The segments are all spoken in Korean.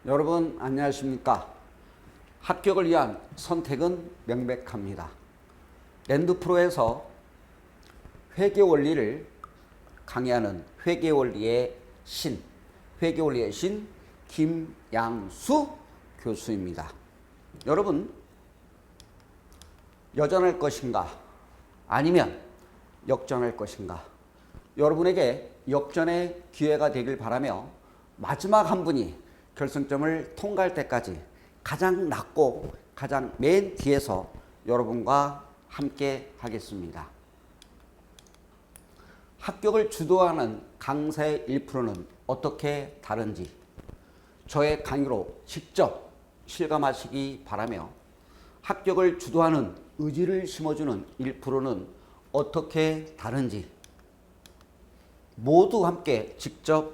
여러분 안녕하십니까? 합격을 위한 선택은 명백합니다. 랜드프로에서 회계 원리를 강의하는 회계 원리의 신 김양수 교수입니다. 여러분, 여전할 것인가? 아니면 역전할 것인가? 여러분에게 역전의 기회가 되길 바라며 마지막 한 분이 결승점을 통과할 때까지 가장 낮고 가장 맨 뒤에서 여러분과 함께 하겠습니다. 합격을 주도하는 강사의 1%는 어떻게 다른지 저의 강의로 직접 실감하시기 바라며 합격을 주도하는 의지를 심어주는 1%는 어떻게 다른지 모두 함께 직접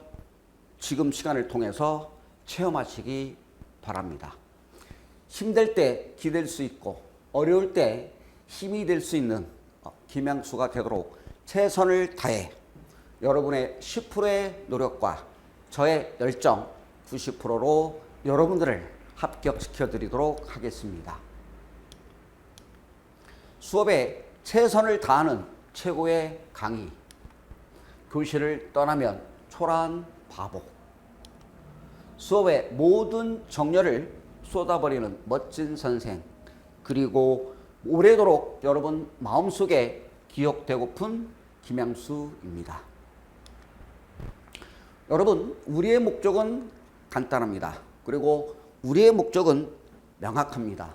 지금 시간을 통해서 체험하시기 바랍니다. 힘들 때 기댈 수 있고 어려울 때 힘이 될 수 있는 김양수가 되도록 최선을 다해 여러분의 10%의 노력과 저의 열정 90%로 여러분들을 합격시켜 드리도록 하겠습니다. 수업에 최선을 다하는 최고의 강의, 교실을 떠나면 초라한 바보, 수업의 모든 정열을 쏟아버리는 멋진 선생, 그리고 오래도록 여러분 마음속에 기억되고픈 김양수입니다. 여러분, 우리의 목적은 간단합니다. 그리고 우리의 목적은 명확합니다.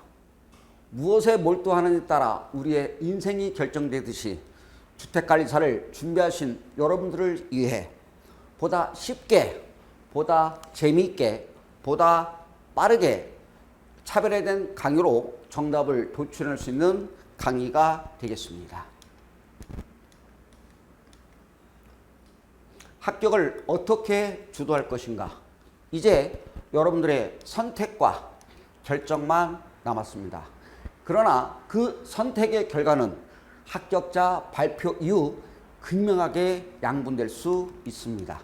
무엇에 몰두하느냐에 따라 우리의 인생이 결정되듯이 주택관리사를 준비하신 여러분들을 위해 보다 쉽게, 보다 재미있게, 보다 빠르게 차별화된 강의로 정답을 도출할 수 있는 강의가 되겠습니다. 합격을 어떻게 주도할 것인가? 이제 여러분들의 선택과 결정만 남았습니다. 그러나 그 선택의 결과는 합격자 발표 이후 극명하게 양분될 수 있습니다.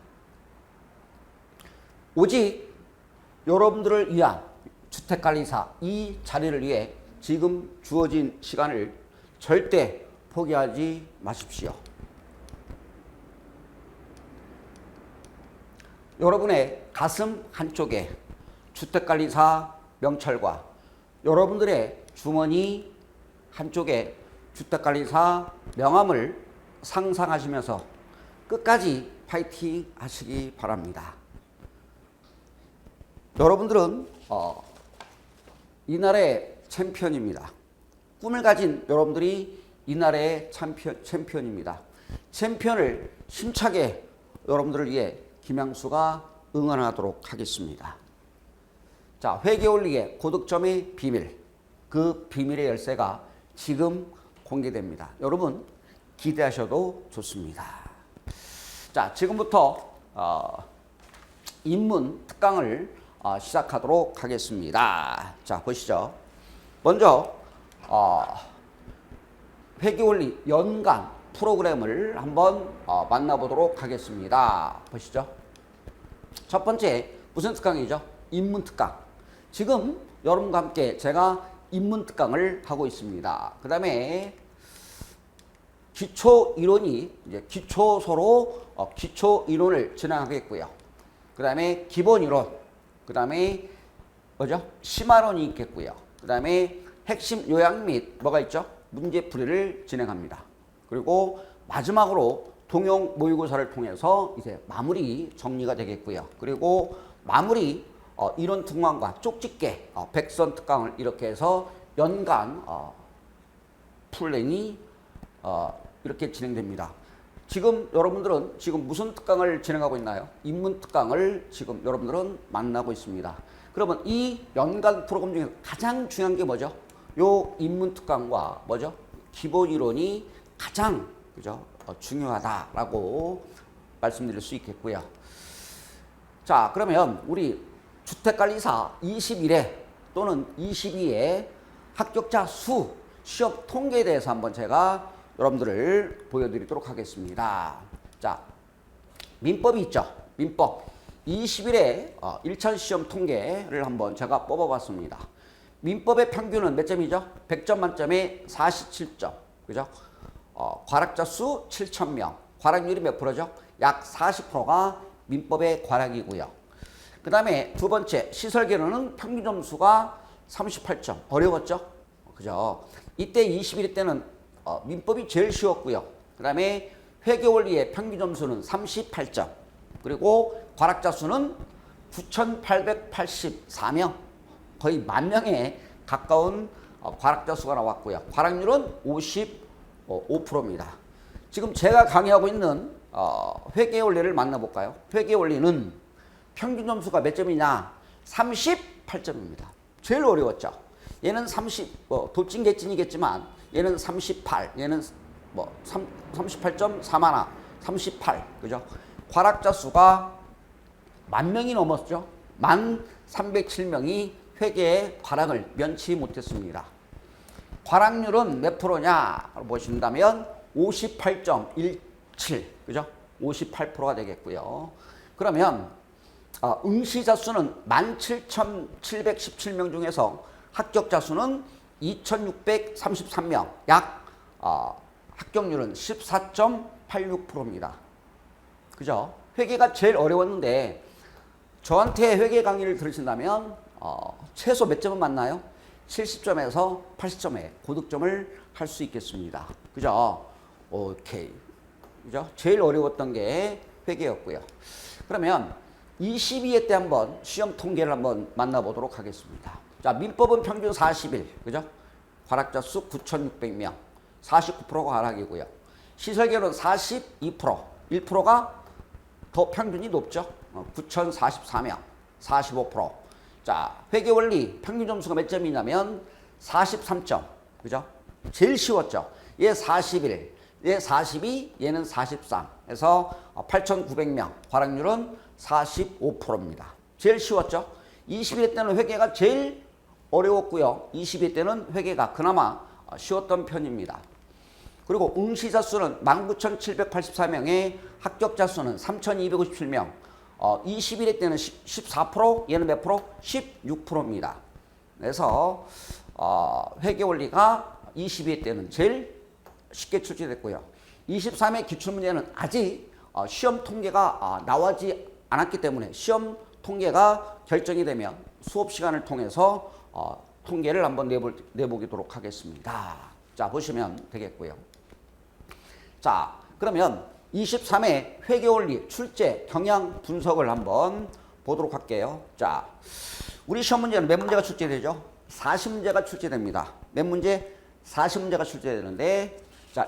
오직 여러분들을 위한 주택관리사 이 자리를 위해 지금 주어진 시간을 절대 포기하지 마십시오. 여러분의 가슴 한쪽에 주택관리사 명찰과 여러분들의 주머니 한쪽에 주택관리사 명함을 상상하시면서 끝까지 파이팅 하시기 바랍니다. 여러분들은 이 나라의 챔피언입니다. 꿈을 가진 여러분들이 이 나라의 챔피언입니다. 챔피언을 힘차게 여러분들을 위해 김양수가 응원하도록 하겠습니다. 자, 회계원리의 고득점의 비밀, 그 비밀의 열쇠가 지금 공개됩니다. 여러분 기대하셔도 좋습니다. 자, 지금부터 인문 특강을 시작하도록 하겠습니다. 자, 보시죠. 먼저 회계원리 연간 프로그램을 한번 만나보도록 하겠습니다. 보시죠. 첫 번째 무슨 특강이죠? 인문 특강. 지금 여러분과 함께 제가 인문 특강을 하고 있습니다. 그 다음에 기초 이론이 이제 기초서로 기초 이론을 진행하겠고요. 그 다음에 기본 이론, 그 다음에 뭐죠? 심화론이 있겠고요. 그 다음에 핵심 요약 및 뭐가 있죠? 문제풀이를 진행합니다. 그리고 마지막으로 통용 모의고사를 통해서 이제 마무리 정리가 되겠고요. 그리고 마무리 이론 특강과 쪽집게 백선 특강을 이렇게 해서 연간 플랜이 이렇게 진행됩니다. 지금 여러분들은 지금 무슨 특강을 진행하고 있나요? 인문 특강을 지금 여러분들은 만나고 있습니다. 그러면 이 연간 프로그램 중에서 가장 중요한 게 뭐죠? 요 인문 특강과 뭐죠? 기본 이론이 가장 그죠? 중요하다라고 말씀드릴 수 있겠고요. 자, 그러면 우리 주택관리사 21회 또는 22회 합격자 수 시험 통계에 대해서 한번 제가 여러분들을 보여드리도록 하겠습니다. 자, 민법이 있죠. 민법. 20일에 1차 시험 통계를 한번 제가 뽑아봤습니다. 민법의 평균은 몇 점이죠? 100점 만점에 47점. 그죠? 과락자 수 7,000명. 과락률이 몇 프로죠? 약 40%가 민법의 과락이고요. 그 다음에 두 번째, 시설 개론은 평균 점수가 38점. 어려웠죠? 그죠? 이때 21일 때는 민법이 제일 쉬웠고요. 그 다음에 회계 원리의 평균 점수는 38점. 그리고 과락자 수는 9,884명. 거의 10,000명에 가까운 과락자 수가 나왔고요. 과락률은 55%입니다. 지금 제가 강의하고 있는 회계 원리를 만나볼까요? 회계 원리는 평균 점수가 몇 점이냐? 38점입니다. 제일 어려웠죠. 얘는 돌진개찐이겠지만 얘는 38, 얘는 38.41, 38, 그죠? 과락자 수가 10,000명이 넘었죠. 10,307명이 회계의 과락을 면치 못했습니다. 과락률은 몇 프로냐 보신다면 58.17, 그죠? 58%가 되겠고요. 그러면 응시자 수는 17,717명 중에서 합격자 수는 2,633명, 약 합격률은 14.86%입니다. 그죠? 회계가 제일 어려웠는데 저한테 회계 강의를 들으신다면 최소 몇 점은 맞나요? 70점에서 80점의 고득점을 할 수 있겠습니다. 그죠? 오케이. 그죠? 제일 어려웠던 게 회계였고요. 그러면 22회 때 한번 시험 통계를 한번 만나보도록 하겠습니다. 자, 민법은 평균 40일, 그죠? 과락자 수 9,600명, 49%가 과락이고요. 시설계는 42%, 1%가 더 평균이 높죠? 9,044명, 45%. 자, 회계원리 평균 점수가 몇 점이냐면 43점, 그죠? 제일 쉬웠죠? 얘 41, 얘 42, 얘는 43. 그래서 8,900명, 과락률은 45%입니다. 제일 쉬웠죠? 21회 때는 회계가 제일 어려웠고요. 22회 때는 회계가 그나마 쉬웠던 편입니다. 그리고 응시자 수는 19,784명에 합격자 수는 3,257명. 21회 때는 14%, 얘는 몇 프로? 16%입니다. 그래서 회계 원리가 22회 때는 제일 쉽게 출제됐고요. 23회 기출문제는 아직 시험 통계가 나오지 않았기 때문에 시험 통계가 결정이 되면 수업 시간을 통해서 통계를 한번 내보도록 하겠습니다. 자, 보시면 되겠고요. 자, 그러면 23회 회계원리 출제 경향 분석을 한번 보도록 할게요. 자, 우리 시험 문제는 몇 문제가 출제되죠? 40문제가 출제됩니다. 몇 문제? 40문제가 출제되는데, 자,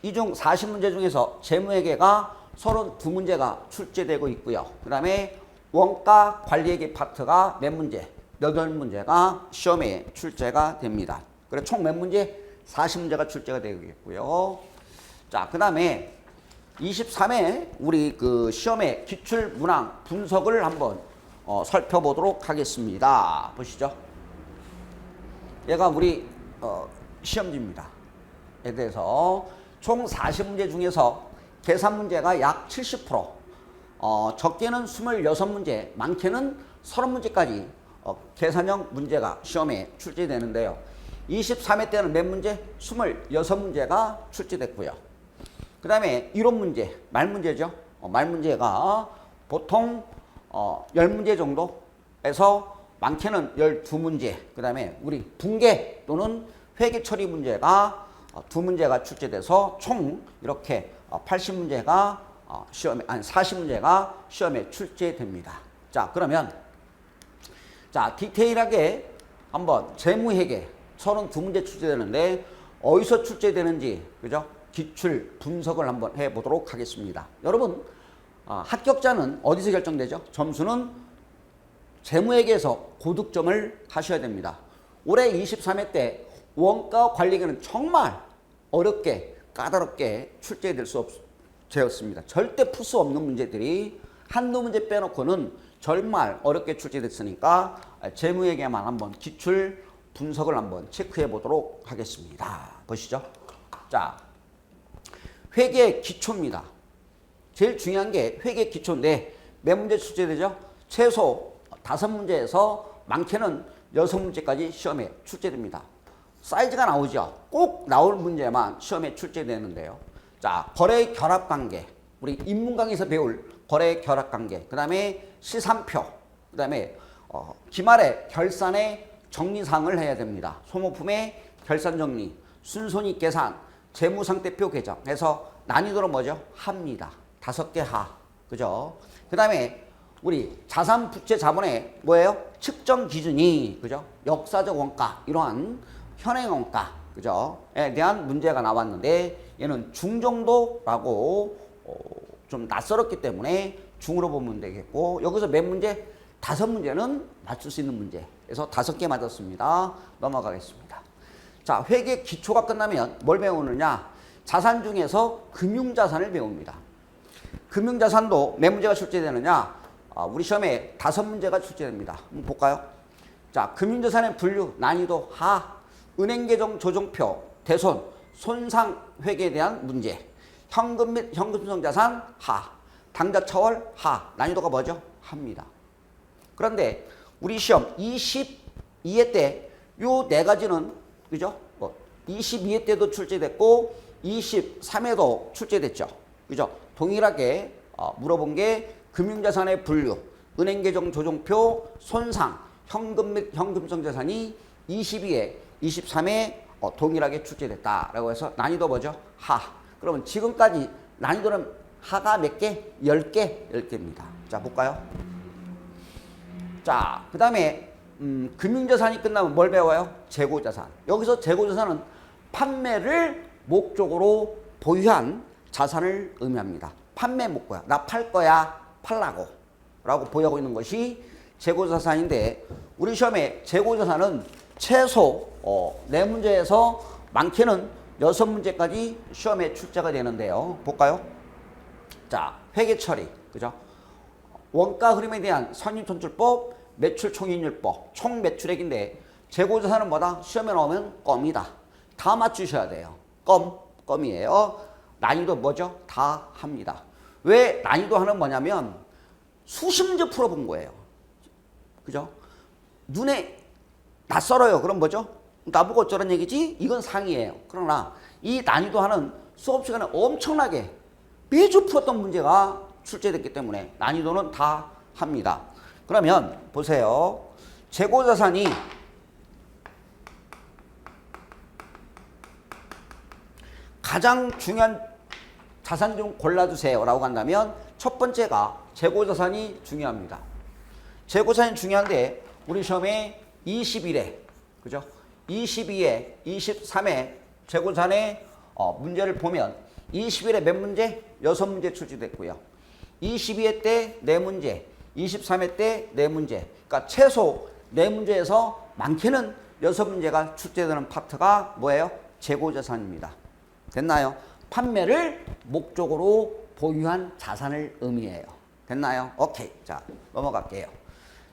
이 중 40문제 중에서 재무회계가 32문제가 출제되고 있고요. 그 다음에 원가 관리회계 파트가 몇 문제? 8문제가 시험에 출제가 됩니다. 그래서 총 몇 문제? 40문제가 출제가 되겠고요. 자, 그 다음에 23회 우리 그 시험의 기출 문항 분석을 한번 살펴보도록 하겠습니다. 보시죠. 얘가 우리 시험지입니다. 에 대해서 총 40문제 중에서 계산 문제가 약 70%, 적게는 26문제, 많게는 30문제까지 계산형 문제가 시험에 출제되는데요. 23회 때는 몇 문제? 26문제가 출제됐고요. 그 다음에 이론 문제, 말문제죠. 말문제가 보통 10문제 정도에서 많게는 12문제, 그 다음에 우리 분계 또는 회계 처리 문제가 2문제가 출제돼서 총 이렇게 80문제가 시험에, 아니 40문제가 시험에 출제됩니다. 자, 그러면 자, 디테일하게 한번 재무회계 32문제 출제되는데 어디서 출제되는지, 그죠? 기출 분석을 한번 해보도록 하겠습니다. 여러분, 합격자는 어디서 결정되죠? 점수는 재무회계에서 고득점을 하셔야 됩니다. 올해 23회 때 원가 관리계는 정말 어렵게 까다롭게 출제될 수 없었습니다. 절대 풀 수 없는 문제들이 한두 문제 빼놓고는 정말 어렵게 출제됐으니까 재무회계만 한번 기출 분석을 한번 체크해 보도록 하겠습니다. 보시죠. 자, 회계 기초입니다. 제일 중요한 게 회계 기초인데 몇 문제 출제되죠? 최소 5문제에서 많게는 6문제까지 시험에 출제됩니다. 사이즈가 나오죠. 꼭 나올 문제만 시험에 출제되는데요. 자, 거래 결합 관계. 우리 인문 강의에서 배울 거래 결합 관계. 그 다음에 시산표. 그 다음에 기말에 결산의 정리사항을 해야 됩니다. 소모품의 결산 정리, 순손익 계산, 재무상태표 개정 해서 난이도는 뭐죠? 하입니다. 5개 하. 그죠? 그 다음에 우리 자산 부채 자본의 뭐예요? 측정 기준이 그죠? 역사적 원가 이러한 현행 원가 그죠?에 대한 문제가 나왔는데 얘는 중정도라고 좀 낯설었기 때문에 중으로 보면 되겠고 여기서 몇 문제? 5문제는 맞출 수 있는 문제. 그래서 5개 맞았습니다. 넘어가겠습니다. 자, 회계 기초가 끝나면 뭘 배우느냐? 자산 중에서 금융자산을 배웁니다. 금융자산도 몇 문제가 출제되느냐? 우리 시험에 5문제가 출제됩니다. 한번 볼까요? 자, 금융자산의 분류, 난이도 하, 은행계정 조정표, 대손, 손상 회계에 대한 문제, 현금 및 현금성 자산 하, 당좌 처월 하, 난이도가 뭐죠? 합니다. 그런데 우리 시험 22회 때 요 4가지는 그죠? 22회 때도 출제됐고 23회도 출제됐죠. 그죠? 동일하게 물어본 게 금융자산의 분류, 은행계정 조정표, 손상, 현금 및 현금성 자산이 22회, 23회 동일하게 출제됐다라고 해서 난이도 뭐죠? 하. 그러면 지금까지 난이도는 하가 몇 개? 10개, 10개입니다. 자, 볼까요? 자, 그 다음에 금융자산이 끝나면 뭘 배워요? 재고자산. 여기서 재고자산은 판매를 목적으로 보유한 자산을 의미합니다. 판매 목표야. 나 팔 거야. 팔라고. 라고 보유하고 있는 것이 재고자산인데 우리 시험에 재고자산은 최소 4문제에서 많게는 6문제까지 시험에 출제가 되는데요. 볼까요? 자, 회계 처리. 그죠? 원가 흐름에 대한 선입선출법, 매출 총익률법, 총 매출액인데 재고자산은 뭐다? 시험에 나오면 껌이다. 다 맞추셔야 돼요. 껌이에요. 난이도 뭐죠? 다 합니다. 왜 난이도 하는 뭐냐면 수십 문제 풀어본 거예요. 그죠? 눈에 낯설어요. 그럼 뭐죠? 나보고 어쩌란 얘기지? 이건 상이에요. 그러나 이 난이도 하는 수업 시간에 엄청나게 매주 풀었던 문제가 출제됐기 때문에 난이도는 다 합니다. 그러면 보세요. 재고자산이 가장 중요한 자산 좀 골라주세요 라고 한다면 첫 번째가 재고자산이 중요합니다. 재고자산이 중요한데 우리 시험에 21회 그죠? 22회, 23회 재고자산의 문제를 보면 21회 몇 문제? 6문제 출제됐고요. 22회 때 4문제, 23회 때 4문제. 그러니까 최소 4문제에서 많게는 6문제가 출제되는 파트가 뭐예요? 재고자산입니다. 됐나요? 판매를 목적으로 보유한 자산을 의미해요. 됐나요? 오케이. 자, 넘어갈게요.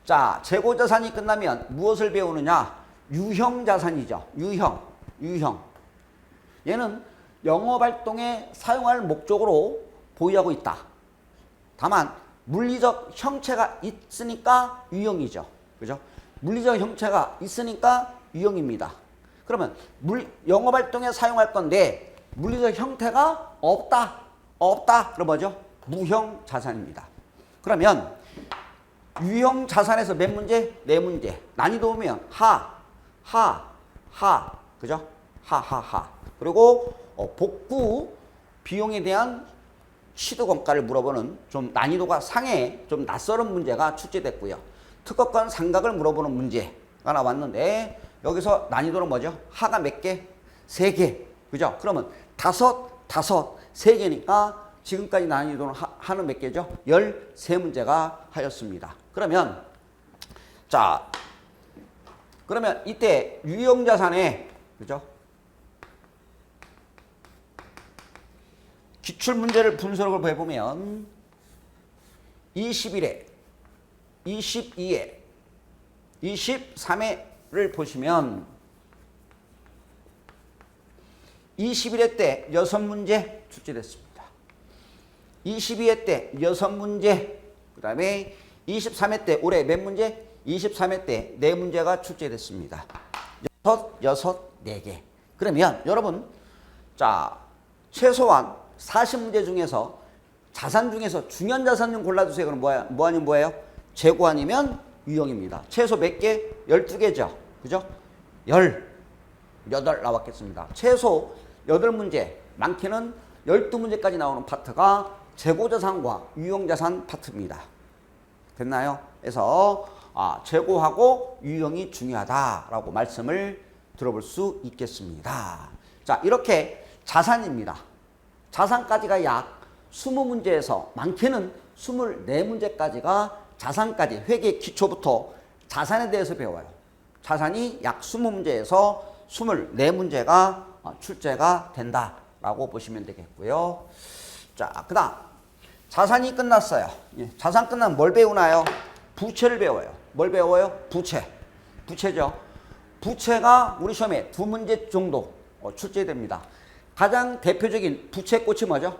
자, 재고자산이 끝나면 무엇을 배우느냐? 유형자산이죠. 유형. 얘는 영업활동에 사용할 목적으로 보유하고 있다. 다만 물리적 형체가 있으니까 유형이죠. 그죠? 물리적 형체가 있으니까 유형입니다. 그러면 영업활동에 사용할 건데 물리적 형태가 없다. 그럼 뭐죠? 무형자산입니다. 그러면 유형자산에서 몇 문제? 4문제. 난이도 보면 하. 그죠? 하. 그리고 복구 비용에 대한 취득원가를 물어보는 좀 난이도가 상해 좀 낯설은 문제가 출제됐고요. 특허권 상각을 물어보는 문제가 나왔는데 여기서 난이도는 뭐죠? 하가 몇 개? 3개. 그죠? 그러면 3개니까 지금까지 난이도는 하는 몇 개죠? 13문제가 하였습니다. 그러면 이때 유형자산에 그죠? 기출문제를 분석을 해보면 21회, 22회, 23회를 보시면 21회 때 6문제 출제됐습니다. 22회 때 6문제 그 다음에 23회 때 올해 몇 문제? 23회 때 4문제가 출제됐습니다. 4개. 그러면 여러분 자 최소한 40문제 중에서 자산 중에서 중요한 자산 좀 골라주세요. 그럼 뭐 아니면 뭐예요? 재고 아니면 유형입니다. 최소 몇 개? 12개죠. 그죠? 18 나왔겠습니다. 최소 8문제, 많게는 12문제까지 나오는 파트가 재고자산과 유형자산 파트입니다. 됐나요? 그래서 재고하고 유형이 중요하다라고 말씀을 들어볼 수 있겠습니다. 자, 이렇게 자산입니다. 자산까지가 약 20문제에서 많게는 24문제까지가 자산까지 회계 기초부터 자산에 대해서 배워요. 자산이 약 20문제에서 24문제가 출제가 된다라고 보시면 되겠고요. 자, 그 다음 자산이 끝났어요. 자산 끝나면 뭘 배우나요? 부채를 배워요. 뭘 배워요? 부채죠. 부채가 우리 시험에 2문제 정도 출제됩니다. 가장 대표적인 부채꽃이 뭐죠?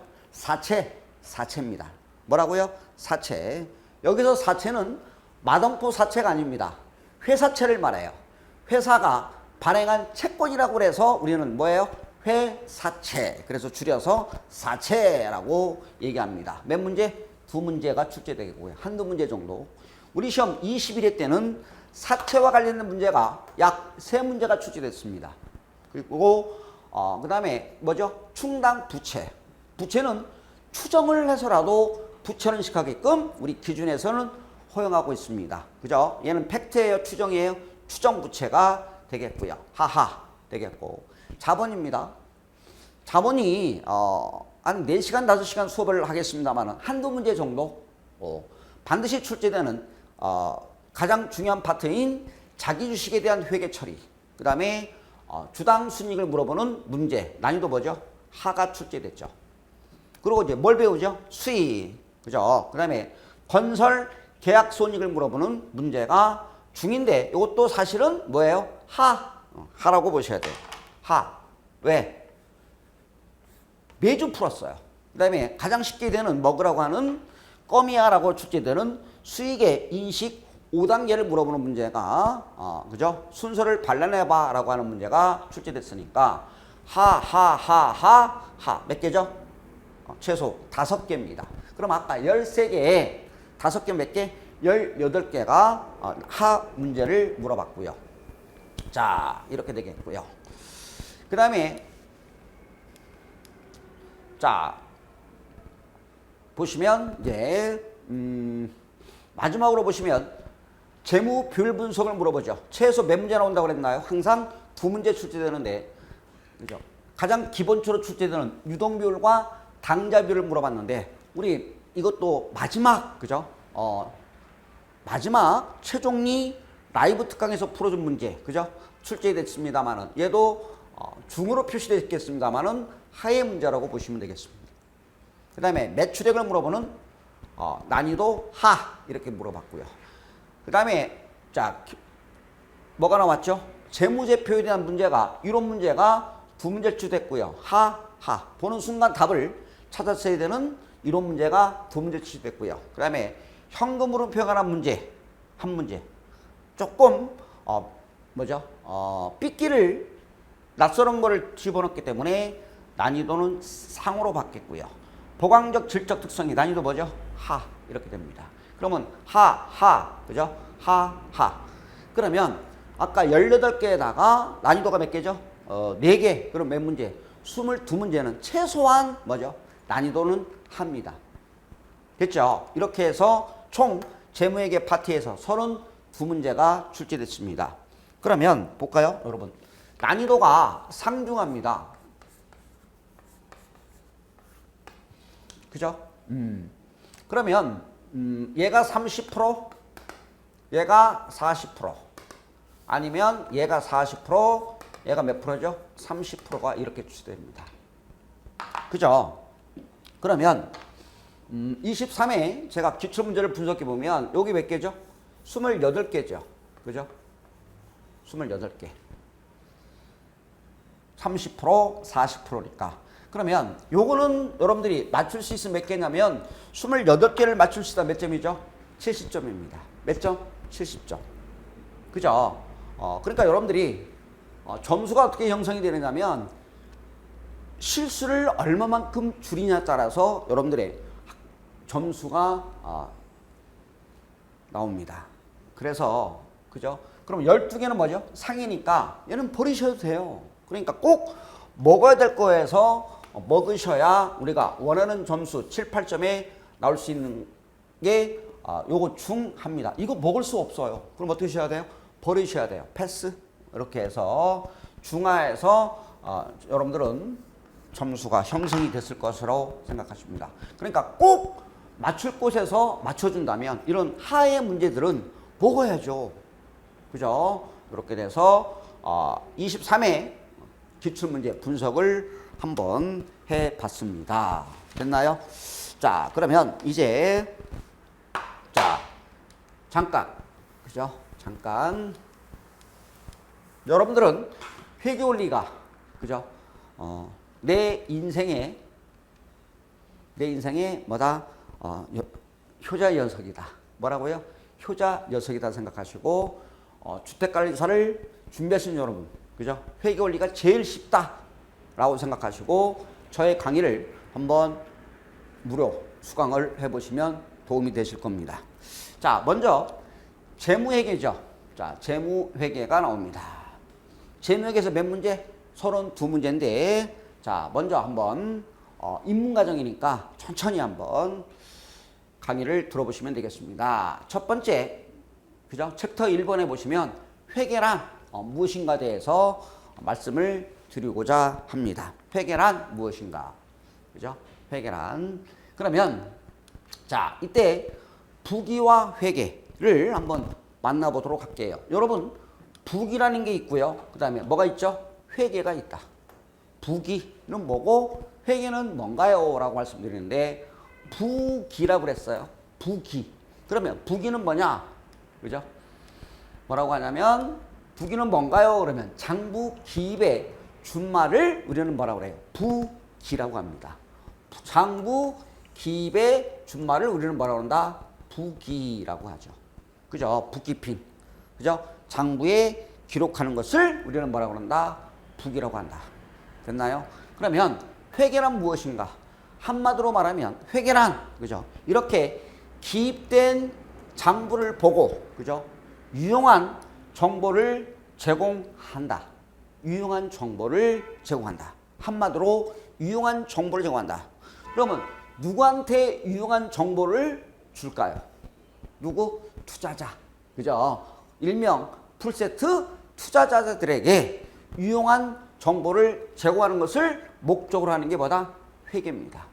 사채입니다. 뭐라고요? 사채. 여기서 사채는 마동포 사채가 아닙니다. 회사채를 말해요. 회사가 발행한 채권이라고 해서 우리는 뭐예요? 회사채. 그래서 줄여서 사채라고 얘기합니다. 몇 문제? 2문제가 출제되고요. 한두 문제 정도. 우리 시험 21회 때는 사채와 관련된 문제가 약 3문제가 출제됐습니다. 그리고 그 다음에 뭐죠? 충당 부채. 부채는 추정을 해서라도 부채를 인식하게끔 우리 기준에서는 허용하고 있습니다. 그죠? 얘는 팩트예요? 추정이에요? 추정 부채가 되겠고요. 하하 되겠고. 자본입니다. 자본이 한 4시간, 5시간 수업을 하겠습니다만 한두 문제 정도 반드시 출제되는 가장 중요한 파트인 자기주식에 대한 회계 처리. 그 다음에 주당 순이익을 물어보는 문제. 난이도 뭐죠? 하가 출제됐죠. 그리고 이제 뭘 배우죠? 수익. 그죠? 그 다음에 건설 계약 손익을 물어보는 문제가 중인데 이것도 사실은 뭐예요? 하라고 보셔야 돼요. 왜? 매주 풀었어요. 그 다음에 가장 쉽게 되는 먹으라고 하는 껌이야라고 출제되는 수익의 인식 5단계를 물어보는 문제가 그죠? 순서를 발라내봐 라고 하는 문제가 출제됐으니까 몇 개죠? 최소 5개입니다. 그럼 아까 13개에 5개 몇 개? 18개가 하 문제를 물어봤고요. 자, 이렇게 되겠고요. 그 다음에 자 보시면 이제 마지막으로 보시면 재무 비율 분석을 물어보죠. 최소 몇 문제 나온다고 그랬나요? 항상 2문제 출제되는데 그죠? 가장 기본적으로 출제되는 유동 비율과 당자 비율을 물어봤는데 우리 이것도 마지막 그죠? 마지막 최종리 라이브 특강에서 풀어준 문제 그죠? 출제됐습니다만은 얘도 중으로 표시되겠습니다만은 하의 문제라고 보시면 되겠습니다. 그 다음에 매출액을 물어보는 난이도 하 이렇게 물어봤고요. 그 다음에 자 뭐가 나왔죠? 재무제표에 대한 문제가 이론 문제가 2문제 출제됐고요. 하 보는 순간 답을 찾았어야 되는 이론 문제가 2문제 출제됐고요. 그 다음에 현금으로 표현한 문제 한 문제 조금 삐끼를 낯설은 거를 집어넣기 때문에 난이도는 상으로 받겠고요. 보강적 질적 특성이 난이도 뭐죠? 하 이렇게 됩니다. 그러면 그죠? 그러면 아까 18개에다가 난이도가 몇 개죠? 4개. 그럼 몇 문제? 22문제는 최소한 뭐죠? 난이도는 합니다. 됐죠? 이렇게 해서 총 재무회계 파트에서 32문제가 출제됐습니다. 그러면 볼까요? 여러분. 난이도가 상중합니다. 그죠? 그러면 얘가 30%, 얘가 40%, 아니면 얘가 40%, 얘가 몇 프로죠? 30%가 이렇게 출제됩니다. 그죠? 그러면 23회 제가 기출문제를 분석해 보면 여기 몇 개죠? 28개죠. 그죠? 28개. 30%, 40%니까. 그러면 요거는 여러분들이 맞출 수 있으면 몇 개냐면 28개를 맞출 수 있다 몇 점이죠? 70점입니다. 몇 점? 70점. 그죠? 그러니까 여러분들이 점수가 어떻게 형성이 되느냐면 실수를 얼마만큼 줄이냐에 따라서 여러분들의 점수가 나옵니다. 그래서 그죠? 그럼 12개는 뭐죠? 상이니까 얘는 버리셔도 돼요. 그러니까 꼭 먹어야 될 거에서 먹으셔야 우리가 원하는 점수 7, 8점에 나올 수 있는 게 요거 중합니다. 이거 먹을 수 없어요. 그럼 어떻게 하셔야 돼요? 버리셔야 돼요. 패스. 이렇게 해서 중하에서 여러분들은 점수가 형성이 됐을 것으로 생각하십니다. 그러니까 꼭 맞출 곳에서 맞춰준다면 이런 하의 문제들은 먹어야죠. 그죠? 이렇게 돼서 23회 기출문제 분석을 한번 해봤습니다. 됐나요? 자, 그러면 이제 잠깐, 그죠? 잠깐 여러분들은 회계원리가 그죠? 내 인생의 뭐다? 효자 녀석이다. 뭐라고요? 효자 녀석이다 생각하시고 주택관리사를 준비하시는 여러분, 그죠? 회계원리가 제일 쉽다라고 생각하시고 저의 강의를 한번 무료 수강을 해보시면 도움이 되실 겁니다. 자, 먼저 재무회계죠. 자, 재무회계가 나옵니다. 재무회계에서 몇 문제? 32문제인데 자, 먼저 한번 입문과정이니까 천천히 한번 강의를 들어보시면 되겠습니다. 첫 번째, 그죠? 챕터 1번에 보시면 회계란 무엇인가 대해서 말씀을 드리고자 합니다. 회계란 무엇인가? 그죠? 회계란. 그러면 자, 이때 부기와 회계를 한번 만나보도록 할게요. 여러분, 부기라는 게 있고요. 그 다음에 뭐가 있죠? 회계가 있다. 부기는 뭐고 회계는 뭔가요? 라고 말씀드리는데 부기라고 그랬어요. 부기. 그러면 부기는 뭐냐? 그죠? 뭐라고 하냐면 부기는 뭔가요? 그러면 장부 기입의 준말을 우리는 뭐라고 그래요? 부기라고 합니다. 장부 기입의 준말을 우리는 뭐라고 한다? 부기라고 하죠. 그죠? 부키핑. 그죠? 장부에 기록하는 것을 우리는 뭐라고 한다? 부기라고 한다. 됐나요? 그러면 회계란 무엇인가? 한마디로 말하면 회계란, 그죠? 이렇게 기입된 장부를 보고, 그죠? 유용한 정보를 제공한다. 유용한 정보를 제공한다. 한마디로 유용한 정보를 제공한다. 그러면 누구한테 유용한 정보를 줄까요? 누구? 투자자. 그죠? 일명 풀세트 투자자들에게 유용한 정보를 제공하는 것을 목적으로 하는 게 뭐다? 회계입니다.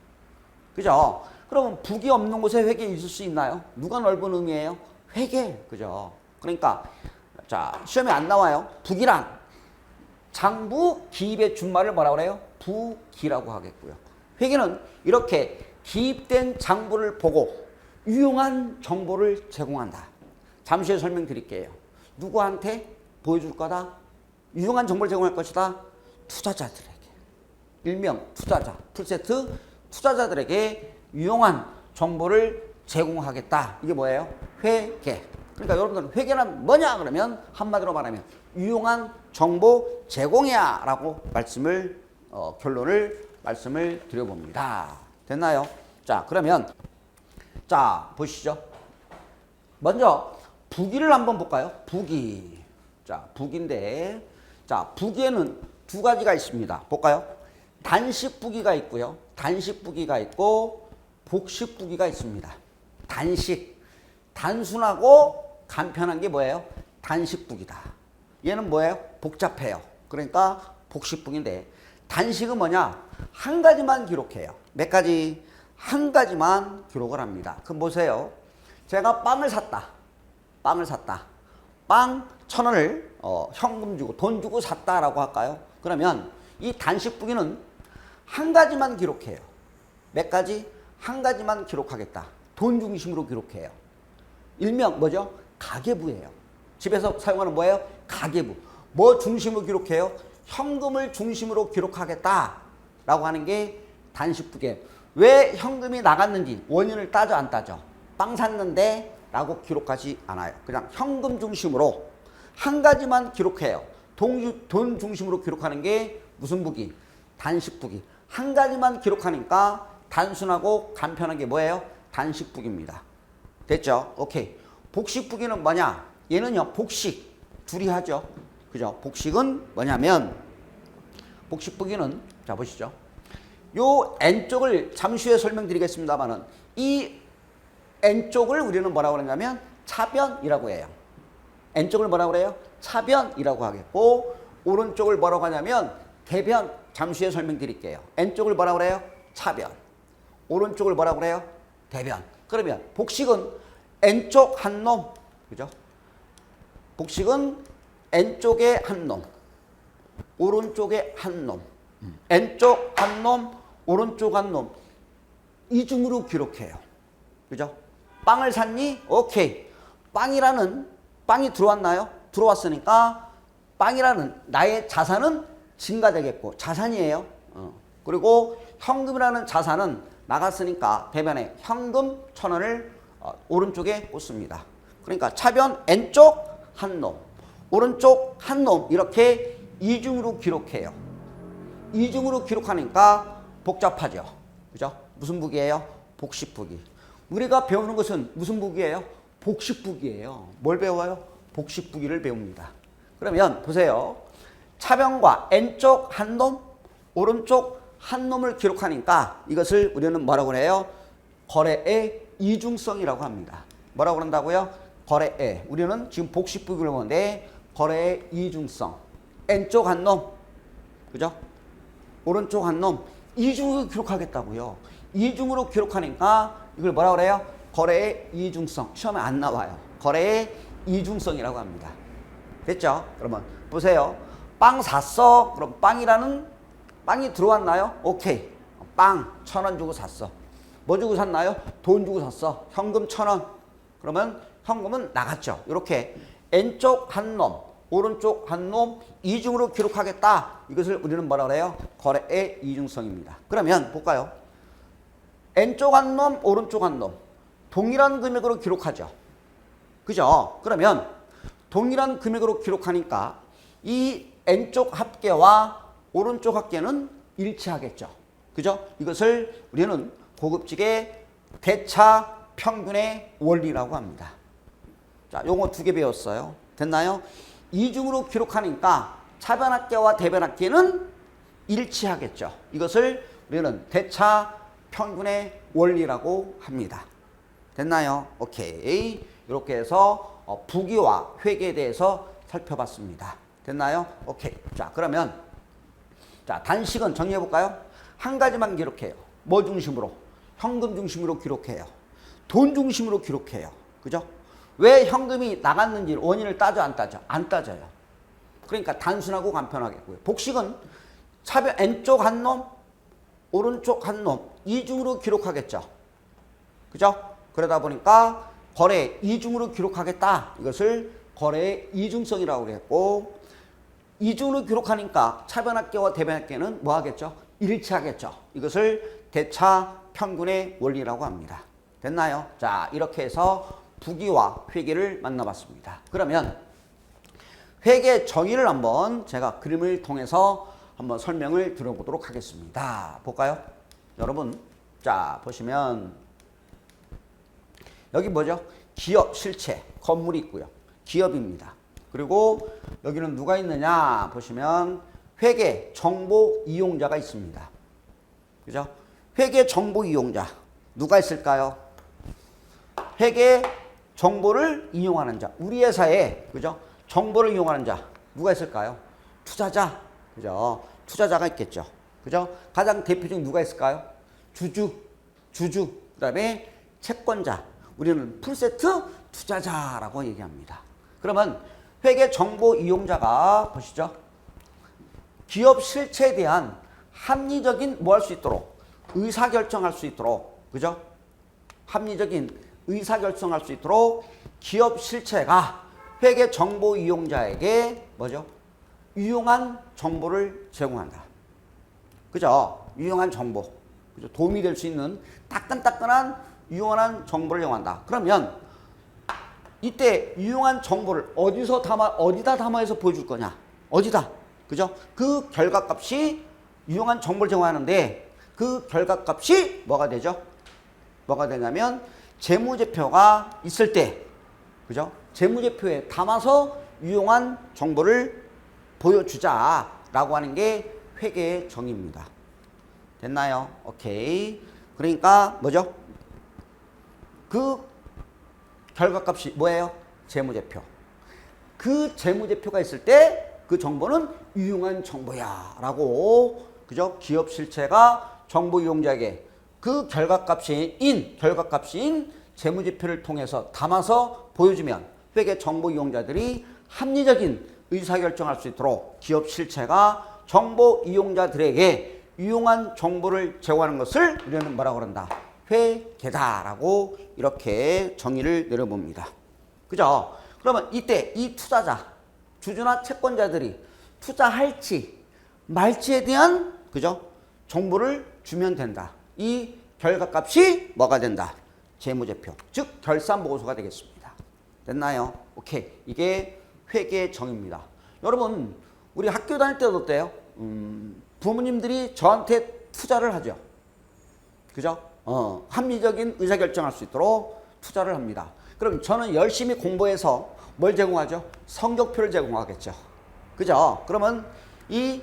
그죠? 그러면 부기 없는 곳에 회계 있을 수 있나요? 누가 넓은 의미예요? 회계. 그죠? 그러니까 자, 시험에 안 나와요. 부기란 장부 기입의 준말을 뭐라고 그래요? 부기라고 하겠고요. 회계는 이렇게 기입된 장부를 보고 유용한 정보를 제공한다. 잠시 후에 설명드릴게요. 누구한테 보여줄 거다? 유용한 정보를 제공할 것이다. 투자자들에게. 일명 투자자, 풀세트 투자자들에게 유용한 정보를 제공하겠다. 이게 뭐예요? 회계. 그러니까 여러분들은 회계란 뭐냐? 그러면 한마디로 말하면 유용한 정보 제공이야 라고 결론을 말씀을 드려봅니다. 됐나요? 자, 그러면 자, 보시죠. 먼저 부기를 한번 볼까요? 부기. 자, 부기인데 자, 부기에는 두 가지가 있습니다. 볼까요? 단식 부기가 있고요. 단식 부기가 있고 복식 부기가 있습니다. 단식. 단순하고 간편한 게 뭐예요? 단식 부기다. 얘는 뭐예요? 복잡해요. 그러니까 복식 부기인데 단식은 뭐냐? 한 가지만 기록해요. 몇 가지? 한 가지만 기록을 합니다. 그럼 보세요. 제가 빵을 샀다. 빵을 샀다. 빵 1,000원을 현금 주고 돈 주고 샀다라고 할까요? 그러면 이 단식 부기는 한 가지만 기록해요. 몇 가지? 한 가지만 기록하겠다. 돈 중심으로 기록해요. 일명 뭐죠? 가계부예요. 집에서 사용하는 뭐예요? 가계부. 뭐 중심으로 기록해요? 현금을 중심으로 기록하겠다. 라고 하는 게 단식부기예요. 왜 현금이 나갔는지 원인을 따져 안 따져. 빵 샀는데 라고 기록하지 않아요. 그냥 현금 중심으로 한 가지만 기록해요. 돈 중심으로 기록하는 게 무슨 부기? 단식부기. 한 가지만 기록하니까 단순하고 간편한 게 뭐예요? 단식부기입니다. 됐죠? 오케이. 복식부기는 뭐냐? 얘는요, 복식. 둘이 하죠. 그죠? 복식은 뭐냐면, 복식부기는, 자, 보시죠. 요 N쪽을 잠시 후에 설명드리겠습니다만은, 이 N쪽을 우리는 뭐라고 그러냐면, 차변이라고 해요. N쪽을 뭐라고 그래요? 차변이라고 하겠고, 오른쪽을 뭐라고 하냐면, 대변. 잠시 후에 설명드릴게요. N쪽을 뭐라고 그래요? 차변. 오른쪽을 뭐라고 그래요? 대변. 그러면 복식은 N쪽 한 놈, 그죠? 복식은 N쪽에 한 놈, 오른쪽에 한 놈, N쪽 한 놈, 오른쪽 한 놈, 이중으로 기록해요. 그죠? 빵을 샀니? 오케이. 빵이 들어왔나요? 들어왔으니까 빵이라는 나의 자산은 증가되겠고, 자산이에요. 그리고 현금이라는 자산은 나갔으니까 대변에 현금 1,000원을 오른쪽에 꽂습니다. 그러니까 차변 N쪽 한 놈, 오른쪽 한 놈, 이렇게 이중으로 기록해요. 이중으로 기록하니까 복잡하죠. 그죠? 무슨 부기예요? 복식부기. 우리가 배우는 것은 무슨 부기예요? 복식부기예요. 뭘 배워요? 복식부기를 배웁니다. 그러면 보세요. 차변과 N쪽 한 놈, 오른쪽 한 놈을 기록하니까 이것을 우리는 뭐라고 해요? 거래의 이중성이라고 합니다. 뭐라고 그런다고요? 거래의. 우리는 지금 복식부기를 보는데 거래의 이중성. N쪽 한 놈, 그죠? 오른쪽 한 놈, 이중으로 기록하겠다고요. 이중으로 기록하니까 이걸 뭐라고 그래요? 거래의 이중성. 시험에 안 나와요. 거래의 이중성이라고 합니다. 됐죠? 그러면 보세요. 빵 샀어. 그럼 빵이 들어왔나요? 오케이. 빵 1,000원 주고 샀어. 뭐 주고 샀나요? 돈 주고 샀어. 현금 1,000원. 그러면 현금은 나갔죠. 이렇게 N쪽 한 놈, 오른쪽 한 놈, 이중으로 기록하겠다. 이것을 우리는 뭐라 그래요? 거래의 이중성입니다. 그러면 볼까요? N쪽 한 놈, 오른쪽 한 놈. 동일한 금액으로 기록하죠. 그죠? 그러면 동일한 금액으로 기록하니까 이 N쪽 합계와 오른쪽 합계는 일치하겠죠. 그죠? 이것을 우리는 고급지게 대차 평균의 원리라고 합니다. 자, 요거 2개 배웠어요. 됐나요? 이중으로 기록하니까 차변 합계와 대변 합계는 일치하겠죠. 이것을 우리는 대차 평균의 원리라고 합니다. 됐나요? 오케이. 이렇게 해서 부기와 회계에 대해서 살펴봤습니다. 됐나요? 오케이. 자, 그러면 자, 단식은 정리해 볼까요? 한 가지만 기록해요. 뭐 중심으로? 현금 중심으로 기록해요. 돈 중심으로 기록해요. 그죠? 왜 현금이 나갔는지 원인을 따져 안 따져? 안 따져요. 그러니까 단순하고 간편하겠고요. 복식은 차변 N쪽 한 놈, 오른쪽 한 놈, 이중으로 기록하겠죠. 그죠? 그러다 보니까 거래 이중으로 기록하겠다. 이것을 거래의 이중성이라고 했고, 이중으로 기록하니까 차변 합계와 대변 합계는 뭐 하겠죠? 일치하겠죠. 이것을 대차 평균의 원리라고 합니다. 됐나요? 자, 이렇게 해서 부기와 회계를 만나봤습니다. 그러면 회계 정의를 한번 제가 그림을 통해서 한번 설명을 드려보도록 하겠습니다. 볼까요? 여러분, 자, 보시면 여기 뭐죠? 기업 실체, 건물이 있고요. 기업입니다. 그리고 여기는 누가 있느냐 보시면 회계 정보 이용자가 있습니다. 그죠? 회계 정보 이용자 누가 있을까요? 회계 정보를 이용하는 자, 우리 회사에 그죠? 정보를 이용하는 자 누가 있을까요? 투자자, 그죠? 투자자가 있겠죠. 그죠? 가장 대표적인 누가 있을까요? 주주, 그다음에 채권자. 우리는 풀세트 투자자라고 얘기합니다. 그러면 회계 정보 이용자가 보시죠. 기업 실체에 대한 합리적인 뭐 할 수 있도록 의사결정할 수 있도록, 그죠? 합리적인 의사결정할 수 있도록 기업 실체가 회계 정보 이용자에게 뭐죠? 유용한 정보를 제공한다. 그죠? 유용한 정보, 그죠? 도움이 될 수 있는 따끈따끈한 유용한 정보를 제공한다. 그러면 이때 유용한 정보를 어디다 담아서 보여줄 거냐? 어디다? 그죠? 그 결과값이 유용한 정보를 제공하는데 그 결과값이 뭐가 되죠? 뭐가 되냐면 재무제표가 있을 때, 그죠? 재무제표에 담아서 유용한 정보를 보여주자라고 하는 게 회계의 정의입니다. 됐나요? 오케이. 그러니까 뭐죠? 그 결과값이 뭐예요? 재무제표. 그 재무제표가 있을 때 그 정보는 유용한 정보야 라고, 그죠? 기업 실체가 정보 이용자에게 그 결과값인 재무제표를 통해서 담아서 보여주면 회계 정보 이용자들이 합리적인 의사결정할 수 있도록 기업 실체가 정보 이용자들에게 유용한 정보를 제공하는 것을 우리는 뭐라고 그런다? 회계다라고 이렇게 정의를 내려봅니다. 그죠? 그러면 이때 이 투자자, 주주나 채권자들이 투자할지 말지에 대한, 그죠? 정보를 주면 된다. 이 결과값이 뭐가 된다? 재무제표, 즉 결산보고서가 되겠습니다. 됐나요? 오케이. 이게 회계의 정의입니다. 여러분, 우리 학교 다닐 때도 어때요? 부모님들이 저한테 투자를 하죠. 그죠? 합리적인 의사결정할 수 있도록 투자를 합니다. 그럼 저는 열심히 공부해서 뭘 제공하죠? 성적표를 제공하겠죠. 그죠? 그러면 이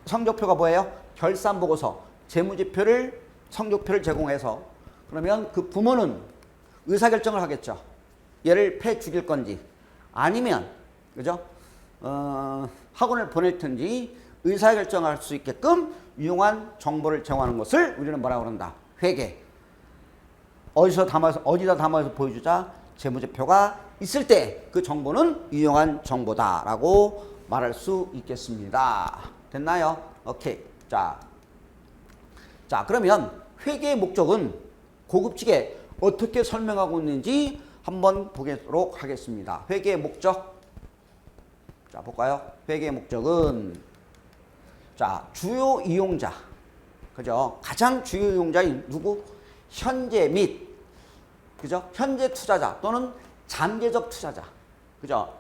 성적표가 뭐예요? 결산보고서, 재무제표를, 성적표를 제공해서 그러면 그 부모는 의사결정을 하겠죠. 얘를 패 죽일 건지 아니면, 그죠? 학원을 보낼 텐지 의사결정할 수 있게끔 유용한 정보를 제공하는 것을 우리는 뭐라고 그런다? 회계. 어디다 담아서 보여주자? 재무제표가 있을 때 그 정보는 유용한 정보다라고 말할 수 있겠습니다. 됐나요? 오케이. 자, 그러면 회계의 목적은 고급지게 어떻게 설명하고 있는지 한번 보도록 하겠습니다. 회계의 목적. 자, 볼까요? 회계의 목적은, 자, 주요 이용자. 그죠? 가장 주요 이용자인 누구? 현재 및, 그죠? 현재 투자자 또는 잠재적 투자자. 그죠?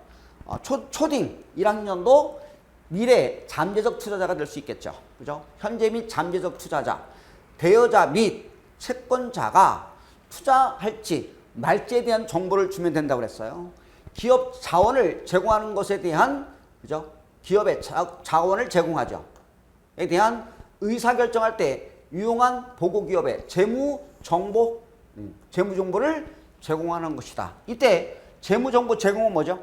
초딩 1학년도 미래 잠재적 투자자가 될 수 있겠죠. 그죠? 현재 및 잠재적 투자자, 대여자 및 채권자가 투자할지 말지에 대한 정보를 주면 된다고 그랬어요. 기업 자원을 제공하는 것에 대한, 그죠? 기업의 자원을 제공하죠. 에 대한 의사결정할 때 유용한 보고기업의 재무 정보를 제공하는 것이다. 이때 재무정보 제공은 뭐죠?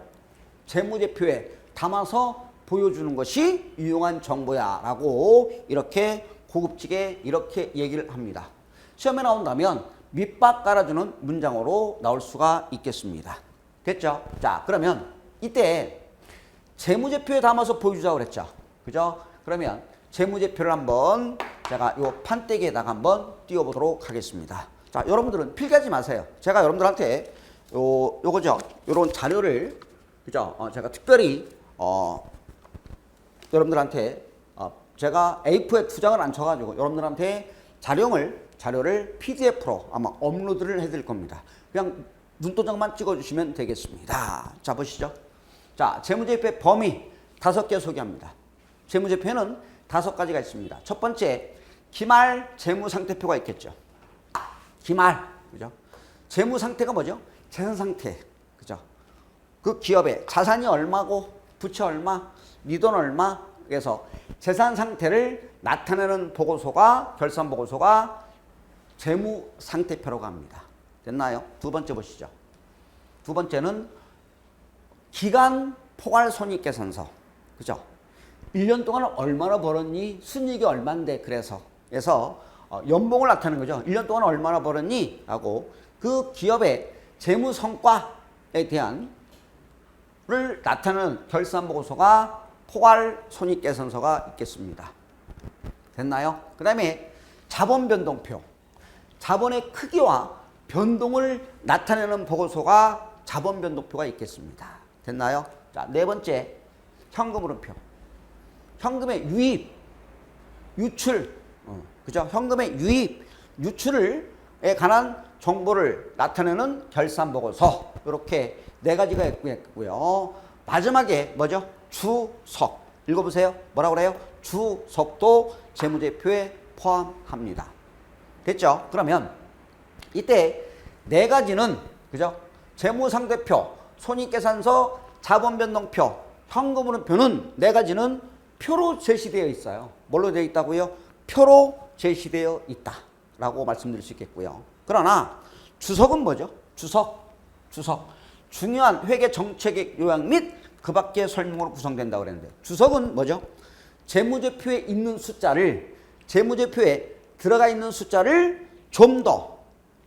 재무제표에 담아서 보여주는 것이 유용한 정보야 라고 이렇게 고급지게 이렇게 얘기를 합니다. 시험에 나온다면 밑밥 깔아주는 문장으로 나올 수가 있겠습니다. 됐죠? 자, 그러면 이때 재무제표에 담아서 보여주자고 그랬죠. 그죠? 그러면 재무제표를 한번 제가 요 판때기에다가 한번 띄워보도록 하겠습니다. 자, 여러분들은 필기하지 마세요. 제가 여러분들한테 요거죠. 요런 자료를, 그죠? 제가 특별히, 여러분들한테, 제가 A4에 2장을 안 쳐가지고 여러분들한테 자료를 PDF로 아마 업로드를 해드릴 겁니다. 그냥 눈도장만 찍어주시면 되겠습니다. 자, 보시죠. 자, 재무제표의 범위 5개 소개합니다. 재무제표에는 5가지가 있습니다. 첫 번째, 기말 재무상태표가 있겠죠. 기말, 그죠? 재무상태가 뭐죠? 재산상태, 그죠? 그 기업의 자산이 얼마고, 부채 얼마, 네 돈 얼마, 그래서 재산상태를 나타내는 보고서가, 결산보고서가 재무상태표라고 합니다. 됐나요? 두 번째 보시죠. 두 번째는 기간 포괄손익계산서, 그죠? 1년 동안 얼마나 벌었니? 순이익이 얼만데, 그래서 연봉을 나타내는 거죠. 1년 동안 얼마나 벌었니? 하고 그 기업의 재무 성과에 대한 를 나타내는 결산보고서가 포괄손익계산서가 있겠습니다. 됐나요? 그 다음에 자본변동표. 자본의 크기와 변동을 나타내는 보고서가 자본변동표가 있겠습니다. 됐나요? 자, 네 번째, 현금흐름표. 현금의 유입, 유출, 그죠? 현금의 유입, 유출에 관한 정보를 나타내는 결산보고서. 이렇게 네 가지가 있고요. 마지막에 뭐죠? 주석. 읽어보세요. 뭐라고 그래요? 주석도 재무제표에 포함합니다. 됐죠? 그러면 이때 네 가지는 그죠? 재무상대표, 손익계산서, 자본변동표, 현금흐름표는 네 가지는 표로 제시되어 있어요. 뭘로 되어 있다고요? 표로 제시되어 있다라고 말씀드릴 수 있겠고요. 그러나 주석은 뭐죠? 주석. 중요한 회계 정책의 요약 및 그 밖의 설명으로 구성된다고 그랬는데 주석은 뭐죠? 재무제표에 있는 숫자를 재무제표에 들어가 있는 숫자를 좀 더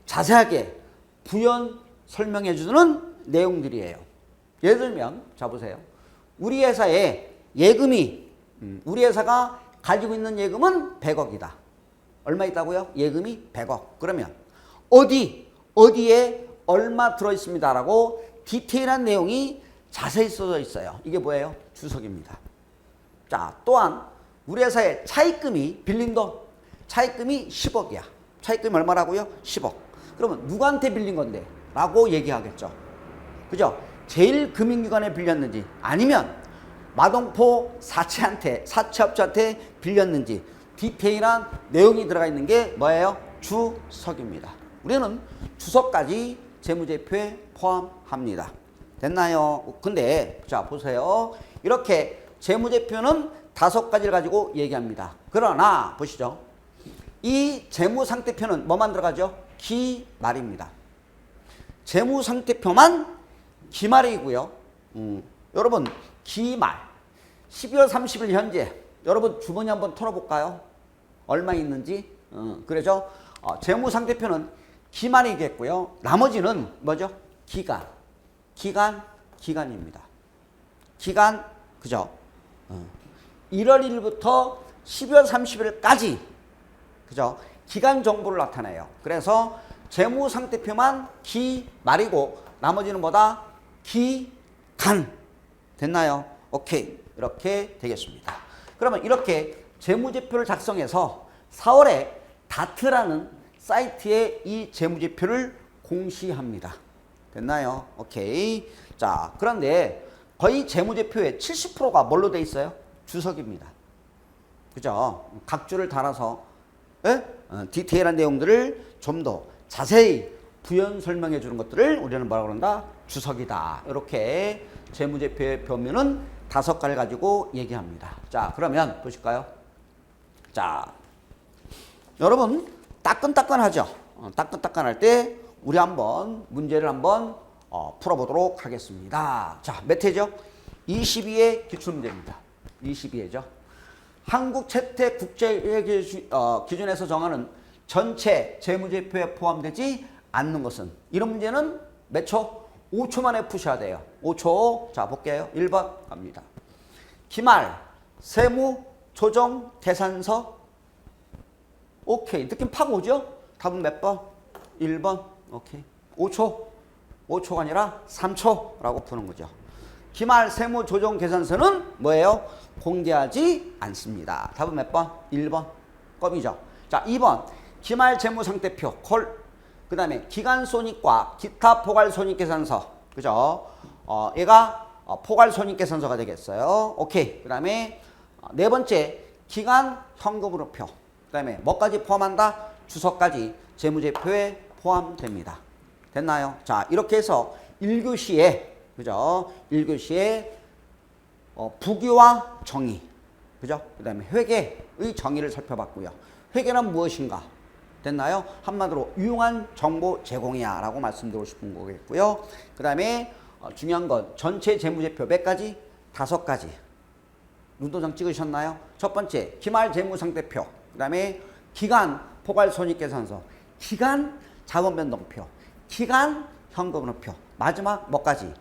자세하게 부연 설명해 주는 내용들이에요. 예를 들면 자 보세요. 우리 회사에 예금이 우리 회사가 가지고 있는 예금은 100억이다. 얼마 있다고요? 예금이 100억. 그러면 어디에 얼마 들어있습니다라고 디테일한 내용이 자세히 써져 있어요. 이게 뭐예요? 주석입니다. 자, 또한 우리 회사에 차입금이 빌린 돈, 차입금이 10억이야. 차입금이 얼마라고요? 10억. 그러면 누구한테 빌린 건데? 라고 얘기하겠죠. 그죠? 제1금융기관에 빌렸는지 아니면 마동포 사채업자한테 빌렸는지 디테일한 내용이 들어가 있는 게 뭐예요? 주석입니다. 우리는 주석까지 재무제표에 포함합니다. 됐나요? 근데 자 보세요. 이렇게 재무제표는 5가지를 가지고 얘기합니다. 그러나 보시죠. 이 재무상태표는 뭐만 들어가죠? 기말입니다. 재무상태표만 기말이고요. 여러분 기말 12월 30일 현재 여러분 주머니 한번 털어볼까요? 얼마 있는지. 그래죠? 재무상태표는 기말이겠고요. 나머지는 뭐죠? 기간입니다. 기간 그죠? 1월 1일부터 12월 30일까지 그죠? 기간 정보를 나타내요. 그래서 재무상태표만 기말이고 나머지는 뭐다? 기간. 됐나요? 오케이. 이렇게 되겠습니다. 그러면 이렇게 재무제표를 작성해서 4월에 다트라는 사이트에 이 재무제표를 공시합니다. 됐나요? 오케이. 자, 그런데 거의 재무제표의 70%가 뭘로 돼 있어요? 주석입니다. 그죠? 각 줄을 달아서 디테일한 내용들을 좀 더 자세히 부연 설명해 주는 것들을 우리는 뭐라고 그런다? 주석이다. 이렇게 재무제표의 표면은 5가지를 가지고 얘기합니다. 자, 그러면 보실까요? 자, 여러분 따끈따끈하죠? 따끈따끈할 때 우리 한번 문제를 한번 풀어보도록 하겠습니다. 자, 몇 회죠? 22회 기출문제입니다. 22회죠. 한국채택국제회 기준에서 정하는 전체 재무제표에 포함되지 않는 것은 이런 문제는 몇 초? 5초 만에 푸셔야 돼요. 5초. 자, 볼게요. 1번 갑니다. 기말 세무조정계산서. 오케이. 느낌 팍 오죠? 답은 몇 번? 1번. 오케이. 5초. 5초가 아니라 3초라고 푸는 거죠. 기말 세무조정계산서는 뭐예요? 공개하지 않습니다. 답은 몇 번? 1번. 껌이죠. 자, 2번. 기말 재무상태표. 그 다음에 기간손익과 기타 포괄손익계산서. 그죠? 얘가 포괄손익계산서가 되겠어요. 오케이. 그 다음에 네 번째. 기간 현금흐름표. 그 다음에 뭐까지 포함한다? 주석까지 재무제표에 포함됩니다. 됐나요? 자, 이렇게 해서 1교시에 그죠? 1교시에 부기와 정의. 그죠? 그 다음에 회계의 정의를 살펴봤고요. 회계는 무엇인가? 됐나요? 한마디로 유용한 정보 제공이야 라고 말씀드리고 싶은 거겠고요. 그 다음에 중요한 건 전체 재무제표 몇 가지? 5가지. 눈도장 찍으셨나요? 첫 번째 기말 재무상태표. 그 다음에 기간 포괄손익계산서. 기간 자본변동표. 기간 현금흐름표. 마지막 뭐까지?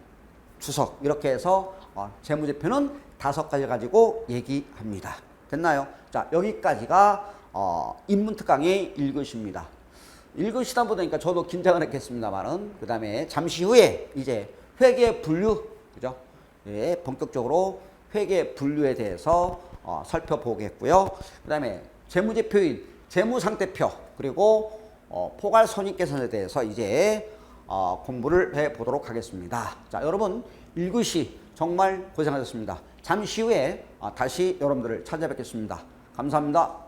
주석. 이렇게 해서 재무제표는 5가지 가지고 얘기합니다. 됐나요? 자, 여기까지가 인문특강의 1교시입니다. 1교시다 보니까 저도 긴장을 했겠습니다만은 그 다음에 잠시 후에 이제 회계 분류, 그죠? 예, 본격적으로 회계 분류에 대해서 살펴보겠고요. 그 다음에 재무제표인 재무상태표 그리고 포괄손익계산에 대해서 이제 공부를 해보도록 하겠습니다. 자, 여러분 1교시 정말 고생하셨습니다. 잠시 후에 다시 여러분들을 찾아뵙겠습니다. 감사합니다.